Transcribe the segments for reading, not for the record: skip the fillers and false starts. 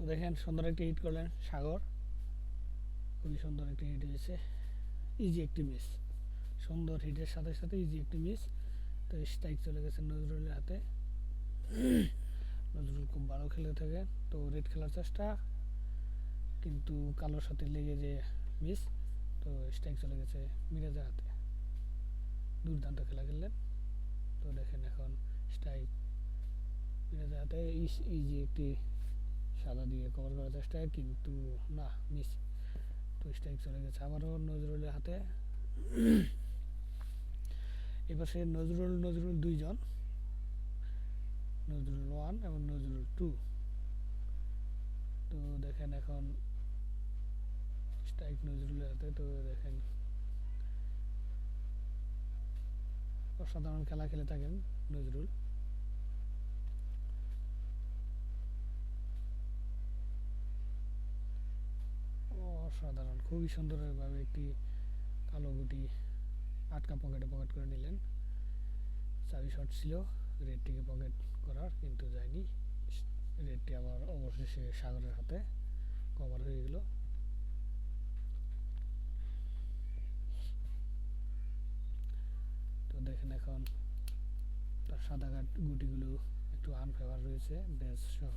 দেখেন সুন্দর একটি হিট করলেন সাগর, খুবই সুন্দর একটি হিট হয়েছে, ইজি একটি মিস, সুন্দর হিটের সাথে সাথে ইজি একটি মিস। তো স্ট্রাইক চলে গেছে নজরুলের হাতে। নজরুল খুব ভালো খেলে থাকে, তো রেড খেলার চেষ্টা, কিন্তু কালোর সাথে লেগে যে মিস, তো স্ট্রাইক চলে গেছে মিরাজের হাতে। দুর্দান্ত খেলা খেললেন। তো দেখেন এখন স্ট্রাইক মিরাজের হাতে, ইজি একটি সাদা দিয়ে কভার করার চেষ্টা, কিন্তু না, মিস। তো স্ট্রাইক চলে গেছে আবারও নজরুলের হাতে। এবার সে নজরুল নজরুল দুইজন, নজরুল ওয়ান এবং নজরুল টু। তো দেখেন এখন স্ট্রাইক নজরুলের হাতে। তো দেখেন অসাধারণ খেলা খেলে থাকেন নজরুল। অসাধারণ, খুবই সুন্দরভাবে একটি কালো গুটি আটকা পকেট করে নিলেন। চাবি শট ছিল রেডটিকে পকেট করার, কিন্তু যায়নি। রেডটি আবার অবশেষে সাগরের হাতে কভার হয়ে গেল। তো দেখেন এখন তার সাদা গুটিগুলো একটু আনফেভার রয়েছে, বেস সহ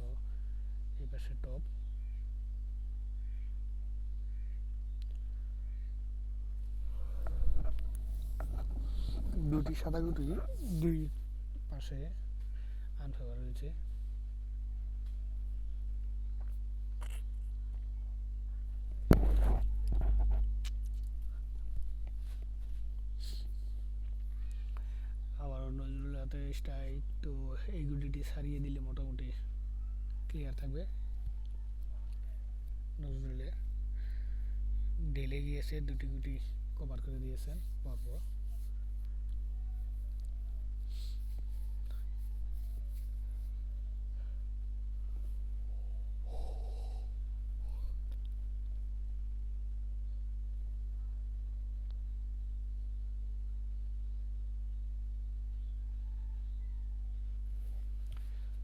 এই পাশে টপ। দুটি সাদা গুটি দুই পাশে আনফেভার রয়েছে। আবার নজরুল হাতে স্ট্রাইক। তো এই গুটিটি সারিয়ে দিলে মোটামুটি ক্লিয়ার থাকবে। নজরুলের ঢেলে গিয়েছে, দুটি গুটি কভার করে দিয়েছেন পরপর।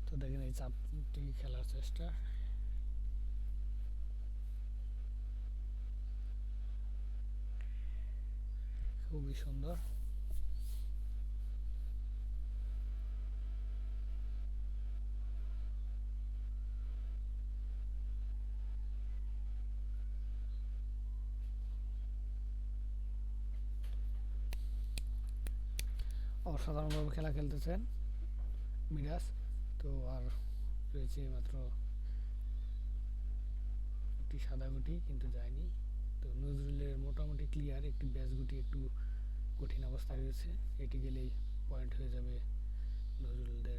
তো দেখেন এই চাপটি খেলার চেষ্টা, খুবই সুন্দর। অসাধারণভাবে খেলা খেলতেছেন মিরাজ। তো আর রয়েছে মাত্র একটি সাদা গুটি, কিন্তু যায়নি। তো নজরুলের মোটামুটি ক্লিয়ার, একটি ব্যাস গুটি একটু কঠিন অবস্থায় রয়েছে, এটি গেলেই পয়েন্ট হয়ে যাবে নজরুলদের।